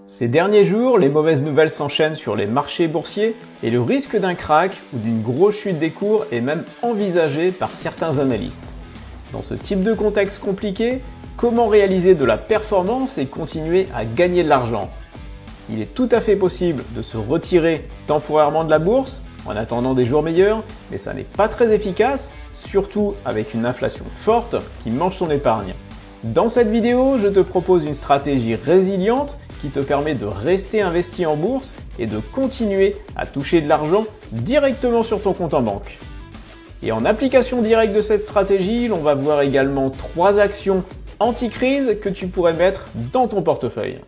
Ces derniers jours, les mauvaises nouvelles s'enchaînent sur les marchés boursiers et le risque d'un krach ou d'une grosse chute des cours est même envisagé par certains analystes. Dans ce type de contexte compliqué, comment réaliser de la performance et continuer à gagner de l'argent? Il est tout à fait possible de se retirer temporairement de la bourse en attendant des jours meilleurs, mais ça n'est pas très efficace, surtout avec une inflation forte qui mange son épargne. Dans cette vidéo, je te propose une stratégie résiliente qui te permet de rester investi en bourse et de continuer à toucher de l'argent directement sur ton compte en banque. Et en application directe de cette stratégie, l'on va voir également 3 actions anti-crise que tu pourrais mettre dans ton portefeuille.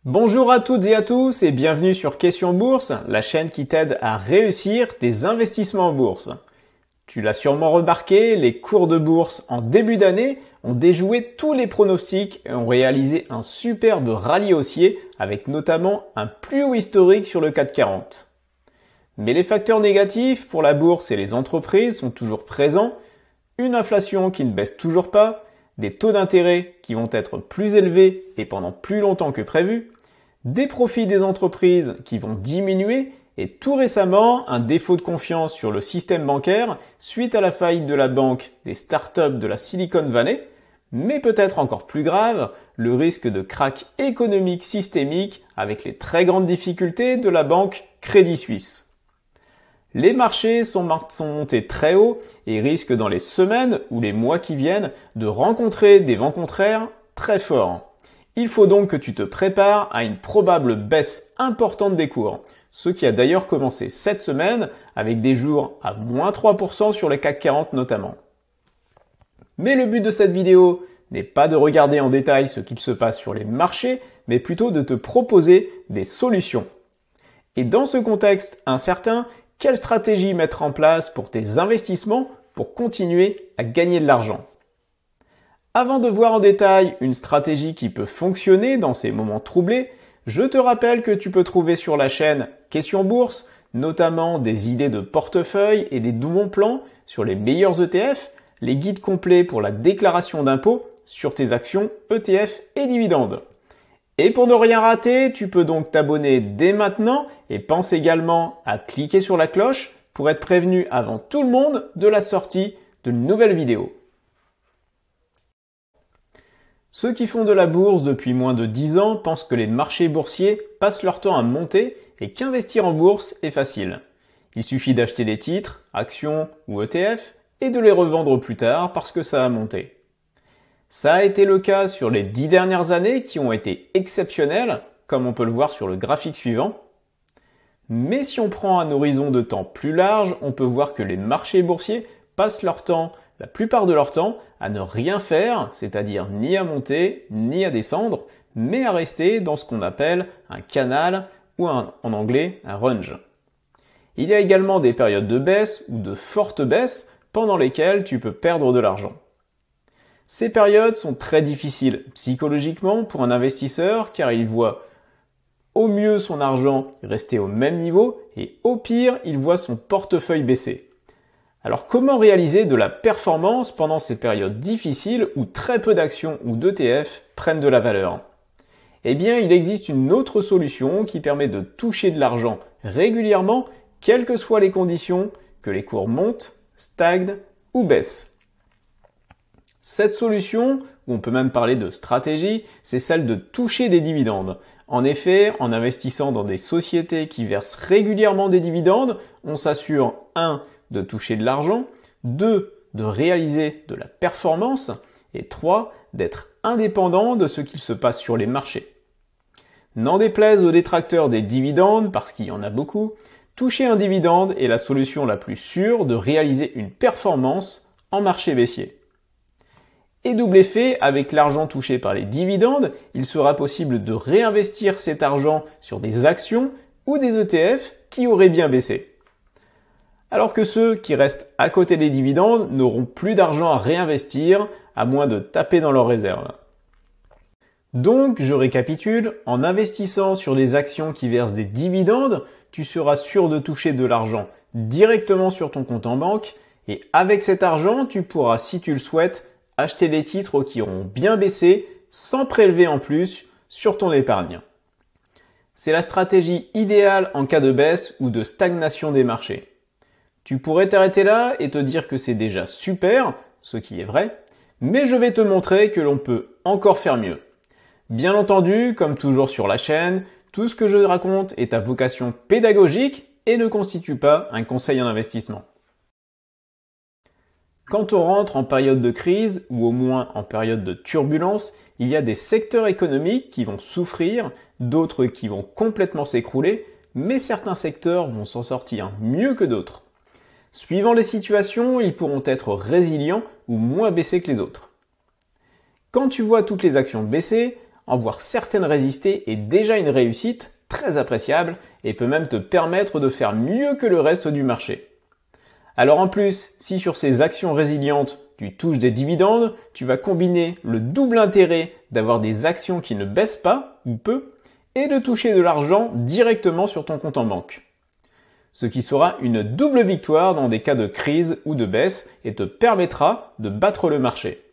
Bonjour à toutes et à tous et bienvenue sur Question Bourse, la chaîne qui t'aide à réussir tes investissements en bourse. Tu l'as sûrement remarqué, les cours de bourse en début d'année ont déjoué tous les pronostics et ont réalisé un superbe rallye haussier avec notamment un plus haut historique sur le CAC 40. Mais les facteurs négatifs pour la bourse et les entreprises sont toujours présents, une inflation qui ne baisse toujours pas, des taux d'intérêt qui vont être plus élevés et pendant plus longtemps que prévu, des profits des entreprises qui vont diminuer et tout récemment un défaut de confiance sur le système bancaire suite à la faillite de la banque des startups de la Silicon Valley, mais peut-être encore plus grave, le risque de krach économique systémique avec les très grandes difficultés de la banque Crédit Suisse. Les marchés sont montés très haut et risquent dans les semaines ou les mois qui viennent de rencontrer des vents contraires très forts. Il faut donc que tu te prépares à une probable baisse importante des cours, ce qui a d'ailleurs commencé cette semaine avec des jours à moins 3% sur le CAC 40 notamment. Mais le but de cette vidéo n'est pas de regarder en détail ce qu'il se passe sur les marchés, mais plutôt de te proposer des solutions. Et dans ce contexte incertain, quelle stratégie mettre en place pour tes investissements pour continuer à gagner de l'argent? Avant de voir en détail une stratégie qui peut fonctionner dans ces moments troublés, je te rappelle que tu peux trouver sur la chaîne Question Bourse notamment des idées de portefeuille et des bons plans sur les meilleurs ETF, les guides complets pour la déclaration d'impôt sur tes actions, ETF et dividendes. Et pour ne rien rater, tu peux donc t'abonner dès maintenant et pense également à cliquer sur la cloche pour être prévenu avant tout le monde de la sortie d'une nouvelle vidéo. Ceux qui font de la bourse depuis moins de 10 ans pensent que les marchés boursiers passent leur temps à monter et qu'investir en bourse est facile. Il suffit d'acheter des titres, actions ou ETF et de les revendre plus tard parce que ça a monté. Ça a été le cas sur les 10 dernières années qui ont été exceptionnelles, comme on peut le voir sur le graphique suivant. Mais si on prend un horizon de temps plus large, on peut voir que les marchés boursiers passent leur temps, la plupart de leur temps, à ne rien faire, c'est-à-dire ni à monter, ni à descendre, mais à rester dans ce qu'on appelle un canal ou en anglais un range. Il y a également des périodes de baisse ou de fortes baisses pendant lesquelles tu peux perdre de l'argent. Ces périodes sont très difficiles psychologiquement pour un investisseur car il voit au mieux son argent rester au même niveau et au pire, il voit son portefeuille baisser. Alors comment réaliser de la performance pendant ces périodes difficiles où très peu d'actions ou d'ETF prennent de la valeur? Eh bien, il existe une autre solution qui permet de toucher de l'argent régulièrement, quelles que soient les conditions, que les cours montent, stagnent ou baissent. Cette solution, ou on peut même parler de stratégie, c'est celle de toucher des dividendes. En effet, en investissant dans des sociétés qui versent régulièrement des dividendes, on s'assure 1. De toucher de l'argent, 2. De réaliser de la performance et 3. D'être indépendant de ce qu'il se passe sur les marchés. N'en déplaise aux détracteurs des dividendes, parce qu'il y en a beaucoup, toucher un dividende est la solution la plus sûre de réaliser une performance en marché baissier. Et double effet, avec l'argent touché par les dividendes, il sera possible de réinvestir cet argent sur des actions ou des ETF qui auraient bien baissé. Alors que ceux qui restent à côté des dividendes n'auront plus d'argent à réinvestir, à moins de taper dans leurs réserves. Donc, je récapitule, en investissant sur des actions qui versent des dividendes, tu seras sûr de toucher de l'argent directement sur ton compte en banque Et avec cet argent, tu pourras, si tu le souhaites, acheter des titres qui auront bien baissé sans prélever en plus sur ton épargne. C'est la stratégie idéale en cas de baisse ou de stagnation des marchés. Tu pourrais t'arrêter là et te dire que c'est déjà super, ce qui est vrai, mais je vais te montrer que l'on peut encore faire mieux. Bien entendu, comme toujours sur la chaîne, tout ce que je raconte est à vocation pédagogique et ne constitue pas un conseil en investissement. Quand on rentre en période de crise, ou au moins en période de turbulence, il y a des secteurs économiques qui vont souffrir, d'autres qui vont complètement s'écrouler, mais certains secteurs vont s'en sortir mieux que d'autres. Suivant les situations, ils pourront être résilients ou moins baissés que les autres. Quand tu vois toutes les actions baisser, en voir certaines résister est déjà une réussite très appréciable et peut même te permettre de faire mieux que le reste du marché. Alors en plus, si sur ces actions résilientes, tu touches des dividendes, tu vas combiner le double intérêt d'avoir des actions qui ne baissent pas, ou peu, et de toucher de l'argent directement sur ton compte en banque. Ce qui sera une double victoire dans des cas de crise ou de baisse et te permettra de battre le marché.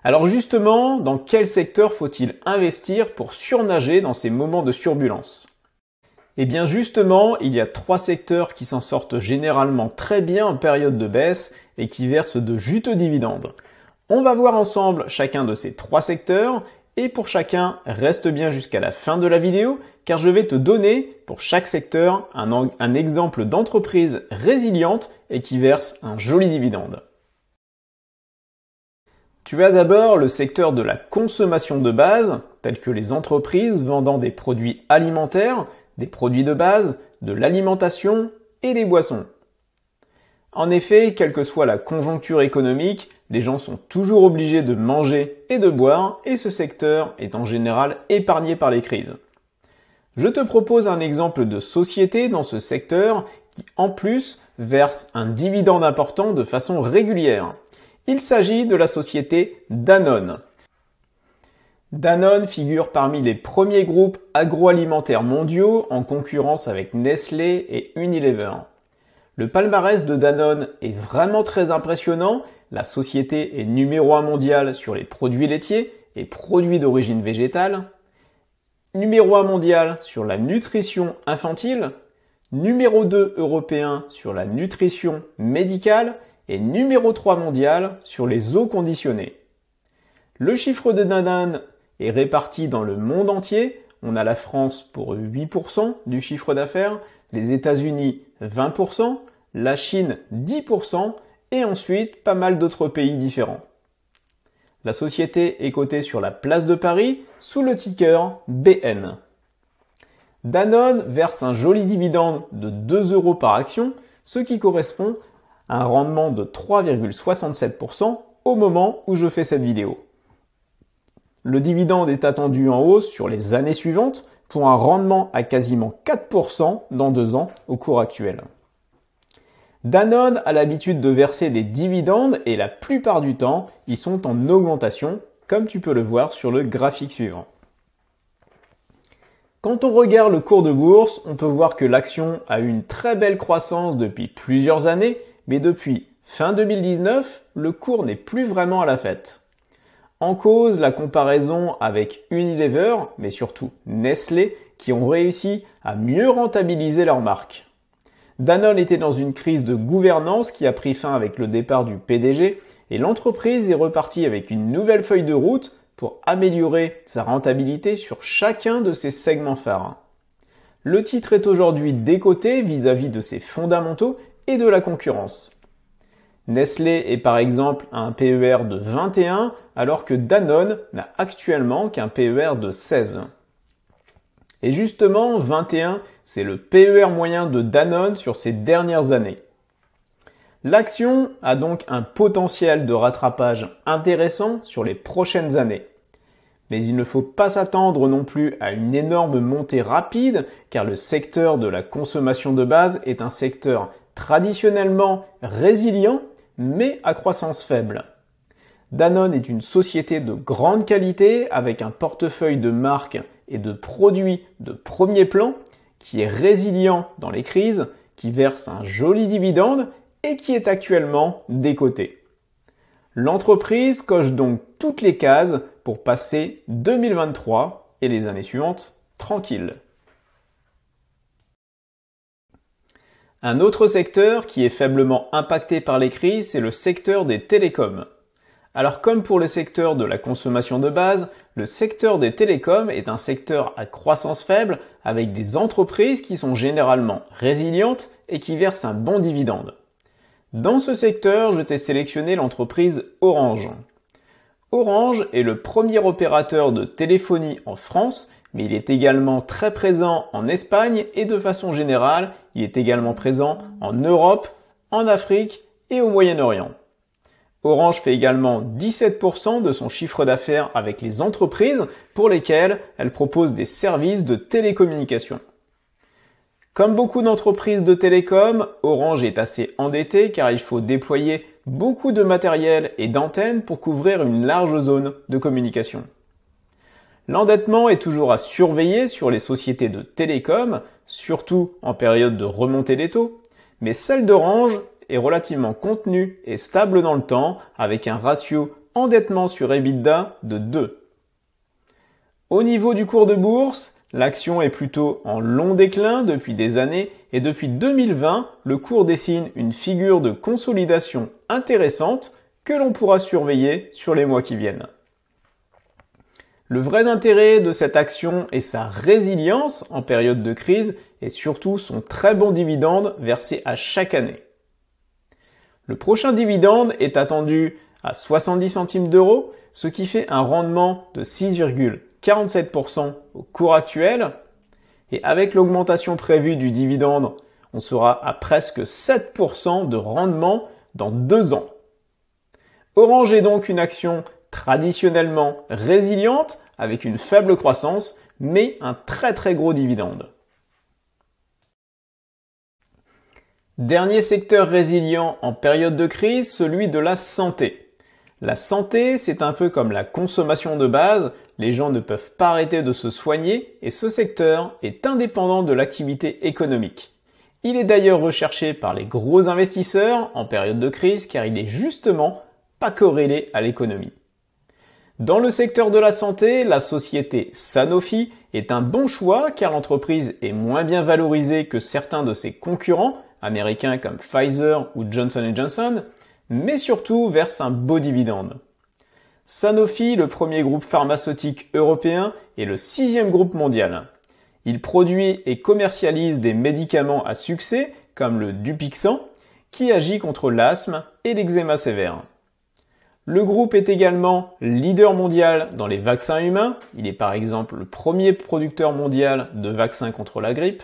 Alors justement, dans quel secteur faut-il investir pour surnager dans ces moments de turbulence ? Eh bien justement, il y a 3 secteurs qui s'en sortent généralement très bien en période de baisse et qui versent de juteux dividendes. On va voir ensemble chacun de ces 3 secteurs et pour chacun, reste bien jusqu'à la fin de la vidéo car je vais te donner pour chaque secteur un exemple d'entreprise résiliente et qui verse un joli dividende. Tu as d'abord le secteur de la consommation de base, tels que les entreprises vendant des produits alimentaires, des produits de base, de l'alimentation et des boissons. En effet, quelle que soit la conjoncture économique, les gens sont toujours obligés de manger et de boire et ce secteur est en général épargné par les crises. Je te propose un exemple de société dans ce secteur qui en plus verse un dividende important de façon régulière. Il s'agit de la société Danone. Danone figure parmi les premiers groupes agroalimentaires mondiaux en concurrence avec Nestlé et Unilever. Le palmarès de Danone est vraiment très impressionnant. La société est numéro 1 mondial sur les produits laitiers et produits d'origine végétale, numéro 1 mondial sur la nutrition infantile, numéro 2 européen sur la nutrition médicale et numéro 3 mondial sur les eaux conditionnées. Le chiffre de Danone est réparti dans le monde entier. On a la France pour 8% du chiffre d'affaires, les États-Unis 20%, la Chine 10% et ensuite pas mal d'autres pays différents. La société est cotée sur la place de Paris sous le ticker BN. Danone verse un joli dividende de 2 € par action, ce qui correspond à un rendement de 3,67% au moment où je fais cette vidéo. Le dividende est attendu en hausse sur les années suivantes pour un rendement à quasiment 4% dans 2 ans au cours actuel. Danone a l'habitude de verser des dividendes et la plupart du temps, ils sont en augmentation, comme tu peux le voir sur le graphique suivant. Quand on regarde le cours de bourse, on peut voir que l'action a eu une très belle croissance depuis plusieurs années, mais depuis fin 2019, le cours n'est plus vraiment à la fête. En cause, la comparaison avec Unilever, mais surtout Nestlé, qui ont réussi à mieux rentabiliser leur marque. Danone était dans une crise de gouvernance qui a pris fin avec le départ du PDG et l'entreprise est repartie avec une nouvelle feuille de route pour améliorer sa rentabilité sur chacun de ses segments phares. Le titre est aujourd'hui décoté vis-à-vis de ses fondamentaux et de la concurrence. Nestlé est par exemple à un PER de 21 alors que Danone n'a actuellement qu'un PER de 16. Et justement, 21, c'est le PER moyen de Danone sur ces dernières années. L'action a donc un potentiel de rattrapage intéressant sur les prochaines années. Mais il ne faut pas s'attendre non plus à une énorme montée rapide car le secteur de la consommation de base est un secteur traditionnellement résilient mais à croissance faible. Danone est une société de grande qualité avec un portefeuille de marques et de produits de premier plan qui est résilient dans les crises, qui verse un joli dividende et qui est actuellement décotée. L'entreprise coche donc toutes les cases pour passer 2023 et les années suivantes tranquilles. Un autre secteur qui est faiblement impacté par les crises, c'est le secteur des télécoms. Alors comme pour le secteur de la consommation de base, le secteur des télécoms est un secteur à croissance faible avec des entreprises qui sont généralement résilientes et qui versent un bon dividende. Dans ce secteur, je t'ai sélectionné l'entreprise Orange. Orange est le premier opérateur de téléphonie en France, mais il est également très présent en Espagne et de façon générale, il est également présent en Europe, en Afrique et au Moyen-Orient. Orange fait également 17% de son chiffre d'affaires avec les entreprises pour lesquelles elle propose des services de télécommunication. Comme beaucoup d'entreprises de télécom, Orange est assez endetté car il faut déployer beaucoup de matériel et d'antennes pour couvrir une large zone de communication. L'endettement est toujours à surveiller sur les sociétés de télécom, surtout en période de remontée des taux, mais celle d'Orange est relativement contenue et stable dans le temps avec un ratio endettement sur EBITDA de 2. Au niveau du cours de bourse, l'action est plutôt en long déclin depuis des années et depuis 2020, le cours dessine une figure de consolidation intéressante que l'on pourra surveiller sur les mois qui viennent. Le vrai intérêt de cette action est sa résilience en période de crise et surtout son très bon dividende versé à chaque année. Le prochain dividende est attendu à 70 centimes d'euros, ce qui fait un rendement de 6,47% au cours actuel. Et avec l'augmentation prévue du dividende, on sera à presque 7% de rendement dans 2 ans. Orange est donc une action traditionnellement résiliente avec une faible croissance, mais un très gros dividende. Dernier secteur résilient en période de crise, celui de la santé. La santé, c'est un peu comme la consommation de base, les gens ne peuvent pas arrêter de se soigner et ce secteur est indépendant de l'activité économique. Il est d'ailleurs recherché par les gros investisseurs en période de crise car il est justement pas corrélé à l'économie. Dans le secteur de la santé, la société Sanofi est un bon choix car l'entreprise est moins bien valorisée que certains de ses concurrents américains comme Pfizer ou Johnson & Johnson, mais surtout verse un beau dividende. Sanofi, le premier groupe pharmaceutique européen, est le 6e groupe mondial. Il produit et commercialise des médicaments à succès comme le Dupixent qui agit contre l'asthme et l'eczéma sévère. Le groupe est également leader mondial dans les vaccins humains. Il est par exemple le premier producteur mondial de vaccins contre la grippe,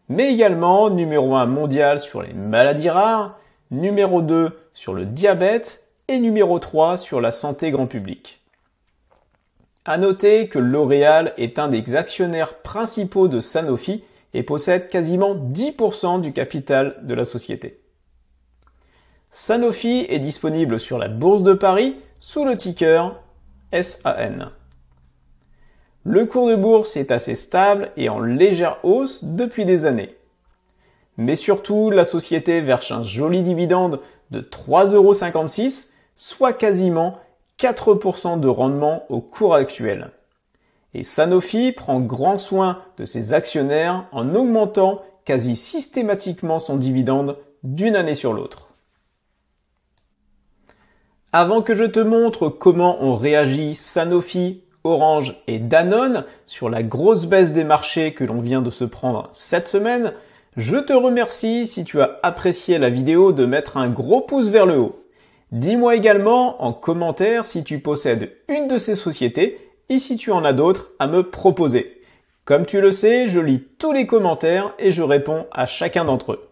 mais également numéro 1 mondial sur les maladies rares, numéro 2 sur le diabète et numéro 3 sur la santé grand public. À noter que L'Oréal est un des actionnaires principaux de Sanofi et possède quasiment 10% du capital de la société. Sanofi est disponible sur la Bourse de Paris sous le ticker SAN. Le cours de bourse est assez stable et en légère hausse depuis des années. Mais surtout, la société verse un joli dividende de 3,56 €, soit quasiment 4% de rendement au cours actuel. Et Sanofi prend grand soin de ses actionnaires en augmentant quasi systématiquement son dividende d'une année sur l'autre. Avant que je te montre comment ont réagi Sanofi, Orange et Danone sur la grosse baisse des marchés que l'on vient de se prendre cette semaine, je te remercie si tu as apprécié la vidéo de mettre un gros pouce vers le haut. Dis-moi également en commentaire si tu possèdes une de ces sociétés et si tu en as d'autres à me proposer. Comme tu le sais, je lis tous les commentaires et je réponds à chacun d'entre eux.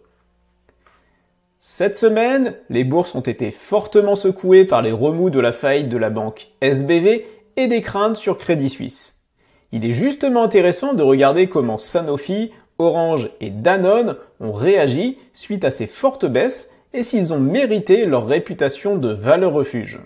Cette semaine, les bourses ont été fortement secouées par les remous de la faillite de la banque SBV et des craintes sur Crédit Suisse. Il est justement intéressant de regarder comment Sanofi, Orange et Danone ont réagi suite à ces fortes baisses et s'ils ont mérité leur réputation de valeur refuge.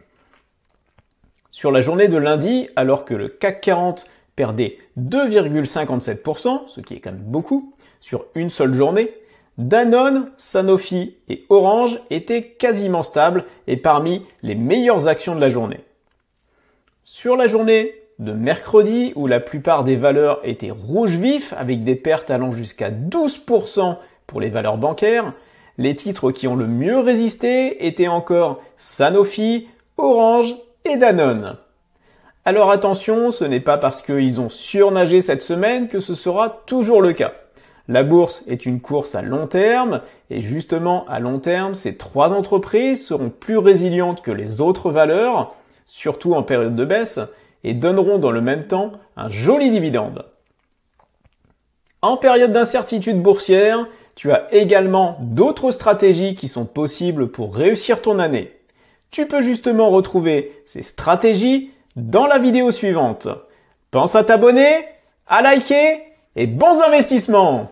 Sur la journée de lundi, alors que le CAC 40 perdait 2,57%, ce qui est quand même beaucoup, sur une seule journée, Danone, Sanofi et Orange étaient quasiment stables et parmi les meilleures actions de la journée. Sur la journée de mercredi, où la plupart des valeurs étaient rouge vif avec des pertes allant jusqu'à 12% pour les valeurs bancaires, les titres qui ont le mieux résisté étaient encore Sanofi, Orange et Danone. Alors attention, ce n'est pas parce qu'ils ont surnagé cette semaine que ce sera toujours le cas. La bourse est une course à long terme et justement à long terme, ces trois entreprises seront plus résilientes que les autres valeurs, surtout en période de baisse, et donneront dans le même temps un joli dividende. En période d'incertitude boursière, tu as également d'autres stratégies qui sont possibles pour réussir ton année. Tu peux justement retrouver ces stratégies dans la vidéo suivante. Pense à t'abonner, à liker et bons investissements!